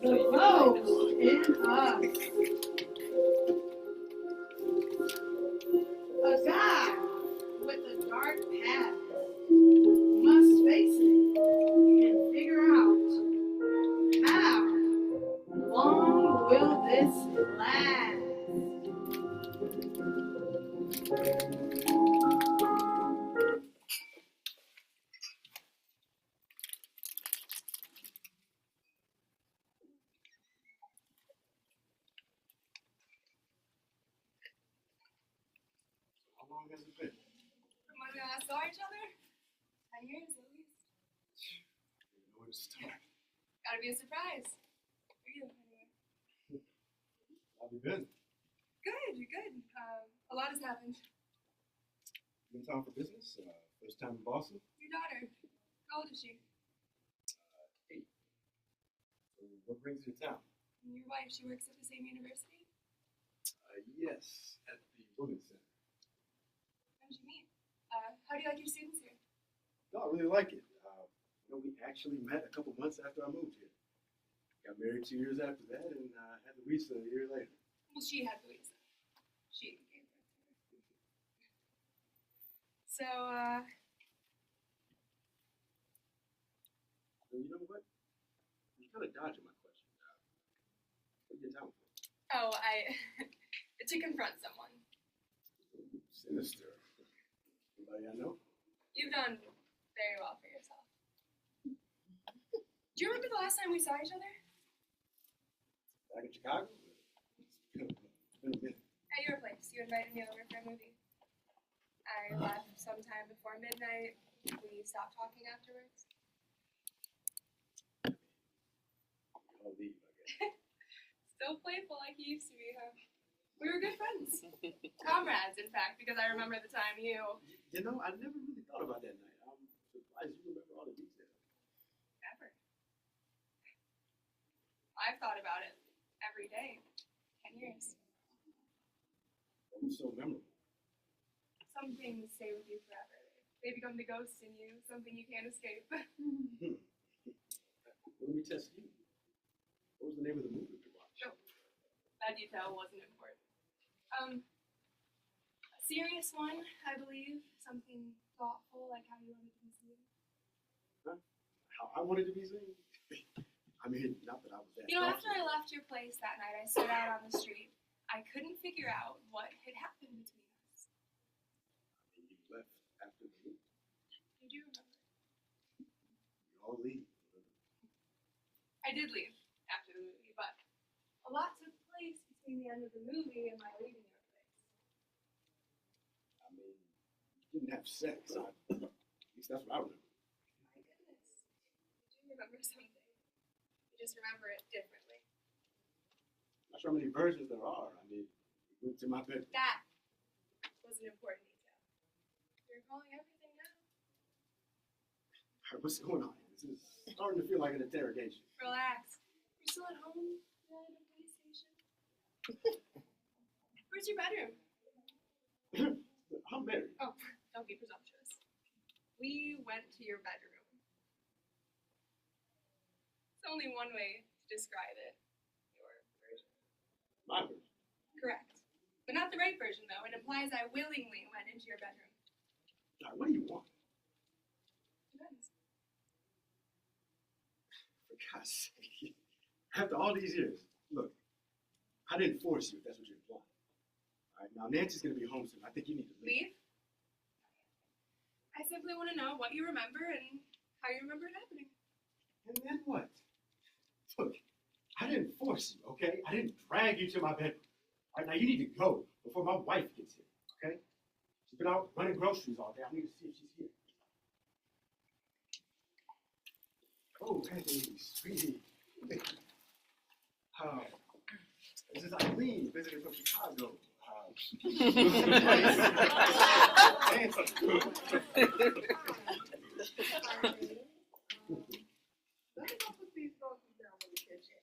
The bow in us. A guy with a dark past must face it and figure out how long will this last. How long has it been? From when we last saw each other? 10 years at least. I don't know where to start. Gotta be a surprise. For you, anyway. How have you been? Good, you're good. A lot has happened. You in town for business? First time in Boston? Your daughter, how old is she? 8. So what brings you to town? And your wife, she works at the same university? Yes, at the Women's Center. How did you meet? How do you like your students here? No, I really like it. We actually met a couple months after I moved here. Got married 2 years after that and had Louisa a year later. Well, she had Louisa. She gave birth to her. So, Well, you know what? You're kind of dodging my question. What are you in town for? oh, to confront someone. Sinister. Anybody I know? You've done very well for yourself. Do you remember the last time we saw each other? Back in Chicago? It's been a minute. At your place. You invited me over for a movie. I left sometime before midnight. We stopped talking afterwards. We all leave, I guess. Still playful like you used to be, huh? We were good friends. Comrades, in fact, because I remember the time you... You know, I never really thought about that night. I'm surprised you remember all the details. Ever. I've thought about it every day. 10 years. What was so memorable? Some things stay with you forever. They become the ghost in you, something you can't escape. Well, let me test you. What was the name of the movie you watched? Oh, that detail wasn't important. A serious one, I believe. Something thoughtful, like how you wanted to be seen. Huh? How I wanted to be seen? I mean, not that I was that You know, after thoughtful. I left your place that night, I stood out on the street. I couldn't figure out what had happened between us. And you left after the movie. You do remember? You all leave. I did leave after the movie, but a lot took place between the end of the movie and my leaving your place. I mean, you didn't have sex. At least that's what I remember. My goodness. You do remember something. You just remember it differently. I'm not sure how many versions there are. I mean, you went to my bedroom. That was an important detail. You're recalling everything now. All right, what's going on here? This is starting to feel like an interrogation. Relax. You're still at home? You're at a police station? Where's your bedroom? I'm married. Oh, don't be presumptuous. We went to your bedroom. It's only one way to describe it. Your version. My version. Correct. But not the right version, though. It implies I willingly went into your bedroom. All right, what do you want? Depends. For God's sake. After all these years, look, I didn't force you if that's what you're implying. All right, now Nancy's going to be home soon. I think you need to leave. Leave? I simply want to know what you remember and how you remember it happening. And then what? Look, I didn't force you, okay? I didn't drag you to my bedroom. All right, now you need to go before my wife gets here, okay? She's been out running groceries all day. I need to see if she's here. Oh, hey, sweetie. This is Eileen visiting from Chicago. Let me go put these groceries down in the kitchen.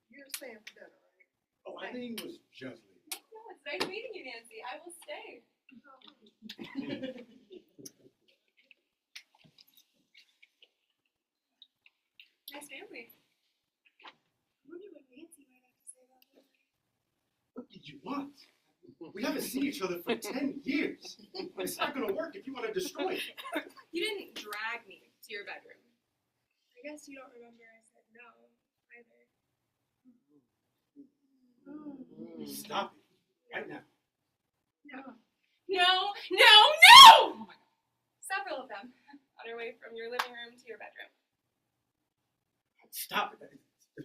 You're staying for dinner, right? Oh, Eileen was just leaving. No, it's nice meeting you, Nancy. I will stay. Nice family. What you want? We haven't seen each other for 10 years. It's not going to work if you want to destroy it. You didn't drag me to your bedroom. I guess you don't remember I said no either. Stop it. Right now. No! Several of them on our way from your living room to your bedroom. Stop it.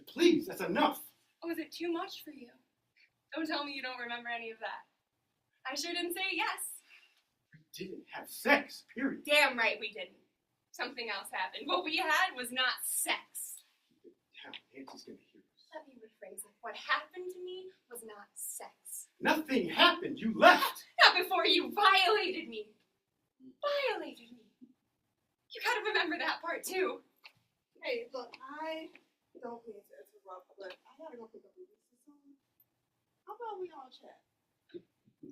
Please, that's enough. Oh, is it too much for you? Don't tell me you don't remember any of that. I sure didn't say yes. We didn't have sex, period. Damn right we didn't. Something else happened. What we had was not sex. Damn, Nancy's going to hear us. Let me rephrase it. What happened to me was not sex. Nothing happened. You left. Not before you violated me. Violated me. You gotta remember that part too. Hey, look, I don't mean to interrupt, but I gotta go pick up a or something. How about we all chat?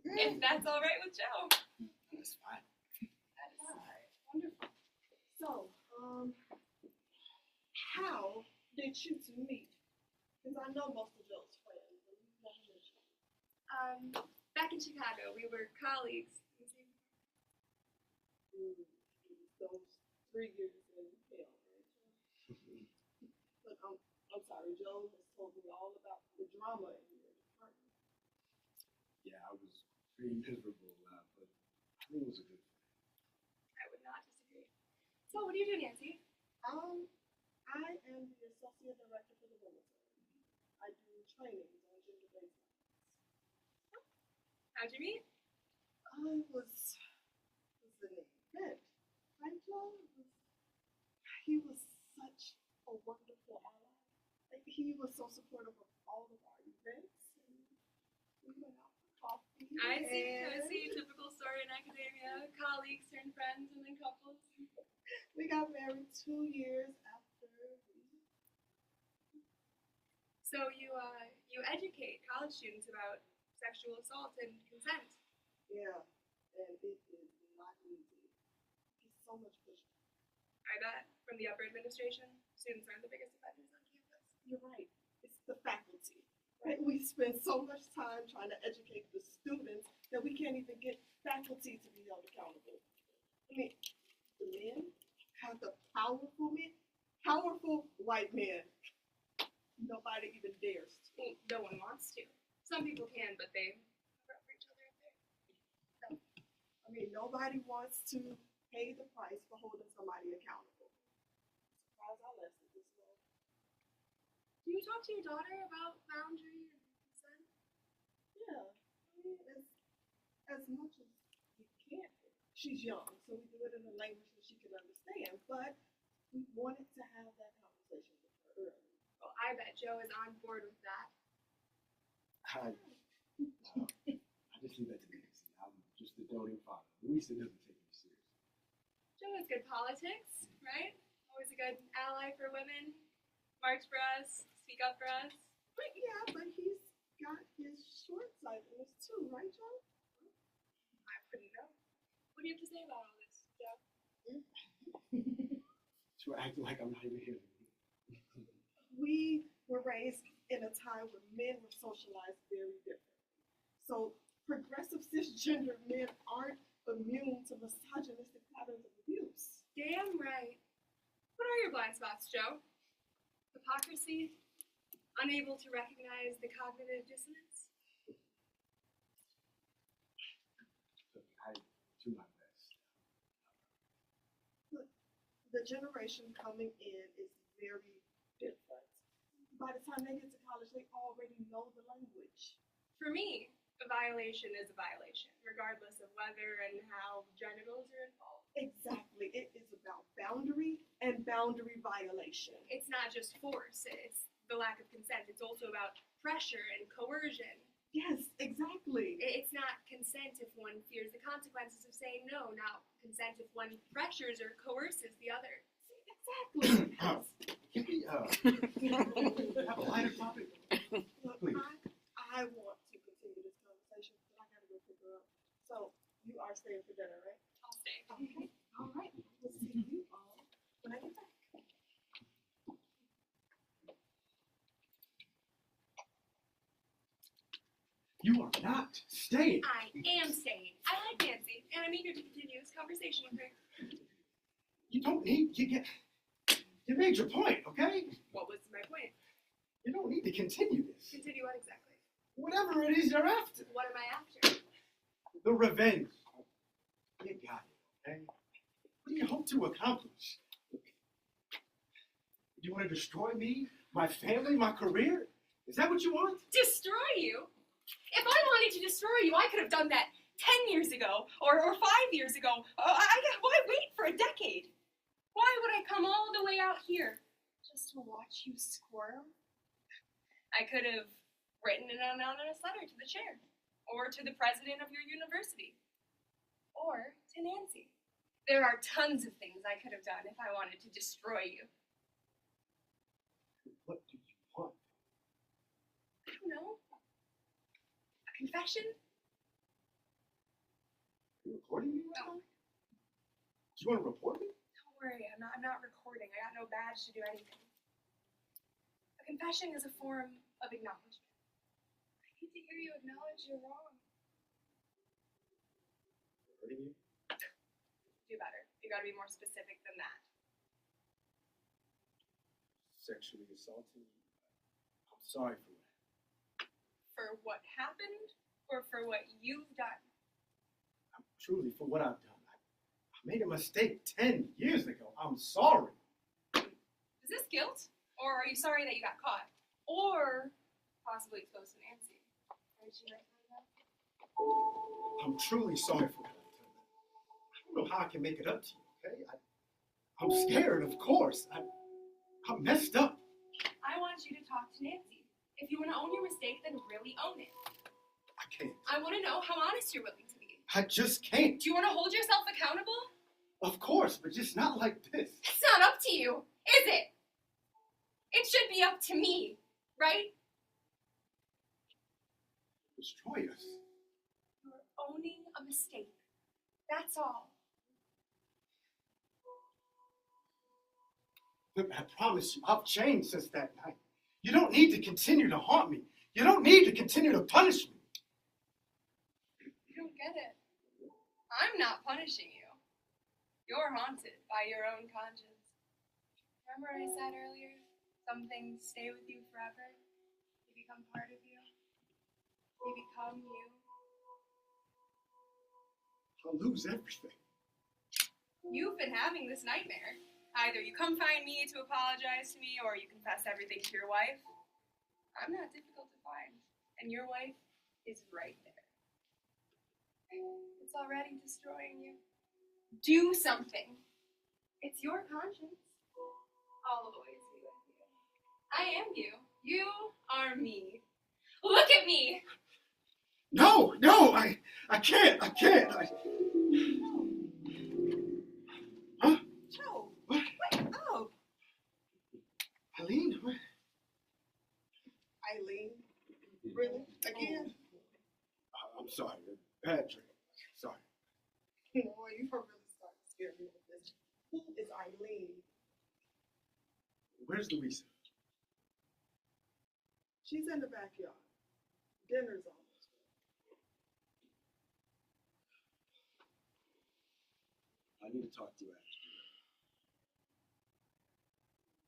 If that's all right with Joe. That's fine. That is wonderful. So, how did you two meet? Because I know most of Joe's friends, but you never mentioned. Back in Chicago, we were colleagues. Those 3 years in hell, right? But I'm sorry, Joe has told me all about the drama in your department. Yeah, I was pretty miserable, but I think it was a good thing. I would not disagree. So, what do you do, Nancy? I am the associate director for the military. I do trainings on gender-based violence. How'd you meet? I was an event. Right, Joe? He was such a wonderful ally. Like, he was so supportive of all of our events. And we went out for coffee. I see. Typical story in academia. Colleagues turn friends and then couples. We got married 2 years after we... So you educate college students about sexual assault and consent. Yeah, and it is not easy. It's so much pushback. I bet. From the upper administration, students aren't the biggest offenders on campus. You're right. It's the faculty, right? We spend so much time trying to educate the students that we can't even get faculty to be held accountable. I mean, the men have the powerful white men. Nobody even dares to. Well, no one wants to. Some people can, but they cover up for each other up there. So, I mean, nobody wants to pay the price for holding somebody accountable. Surprised I lasted this long. do you talk to your daughter about boundary and consent? Yeah, I mean, as much as we can. She's young, so we do it in a language that she can understand, but we wanted to have that conversation with her early. Well, I bet Joe is on board with that. I just leave that to Nancy. I'm just the doting father. Louisa doesn't take me seriously. Joe has good politics, right? Always a good ally for women. March for us, speak up for us. But yeah, but he's got his short sightedness too, right, Joe? I wouldn't know. What do you have to say about all this, Joe? You're acting like I'm not even here. We were raised in a time when men were socialized very differently. So progressive cisgender men aren't immune to misogynistic patterns of abuse. Damn right. What are your blind spots, Joe? Hypocrisy? Unable to recognize the cognitive dissonance? Look, I do my best. The generation coming in is very different. By the time they get to college, they already know the language. For me, a violation is a violation, regardless of whether and how genitals are involved. Exactly. It is about boundary and boundary violation. It's not just force, it's the lack of consent. It's also about pressure and coercion. Yes, exactly. It's not consent if one fears the consequences of saying no, not consent if one pressures or coerces the other. Exactly. Can we have a lighter topic? Look, Please. I want to continue this conversation, but I gotta go pick her up. So you are staying for dinner, right? I'll stay. Okay. All right. We'll see you all when I get back. You not staying. I am staying. I like Nancy, and I'm eager to continue this conversation with her. You don't need, you made your point, okay? What was my point? You don't need to continue this. Continue what exactly? Whatever it is you're after. What am I after? The revenge. You got it, okay? What do you hope to accomplish? You want to destroy me, my family, my career? Is that what you want? Destroy you? If I wanted to destroy you, I could have done that 10 years ago or 5 years ago. Why wait for a decade? Why would I come all the way out here just to watch you squirm? I could have written an anonymous letter to the chair, or to the president of your university, or to Nancy. There are tons of things I could have done if I wanted to destroy you. What do you want? I don't know. A confession? Are you recording me right No. now? Do you want to report me? Don't worry, I'm not recording. I got no badge to do anything. A confession is a form of acknowledgement. I need to hear you acknowledge you're wrong. Hurting you? Do better. You gotta be more specific than that. Sexually assaulting you? I'm sorry for that. For what happened, or for what you've done? I'm truly for what I've done. I made a mistake 10 years ago. I'm sorry. Is this guilt? Or are you sorry that you got caught? Or possibly exposed to Nancy? Or did she write that? I'm truly sorry for what I've done. I don't know how I can make it up to you, okay? I'm scared, of course. I'm messed up. I want you to talk to Nancy. If you want to own your mistake, then really own it. I can't. I want to know how honest you're willing to be. I just can't. Do you want to hold yourself accountable? Of course, but just not like this. It's not up to you, is it? It should be up to me, right? Destroy us. You're owning a mistake. That's all. Look, I promise you, I've changed since that night. You don't need to continue to haunt me. You don't need to continue to punish me. You don't get it. I'm not punishing you. You're haunted by your own conscience. Remember what I said earlier? Some things stay with you forever. They become part of you. They become you. I'll lose everything. You've been having this nightmare. Either you come find me to apologize to me, or you confess everything to your wife. I'm not difficult to find, and your wife is right there. It's already destroying you. Do something. It's your conscience. I'll always be with you. I am you. You are me. Look at me! No, I can't. Huh? Joe, What? wake up. Eileen? What? Eileen, really? Again? I'm sorry. Bad dream. Sorry. Boy, you are really starting to scare me with this. Who is Eileen? Where's Louisa? She's in the backyard. Dinner's almost ready. I need to talk to you after.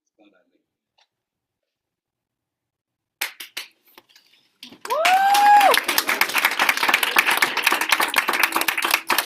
It's about Eileen.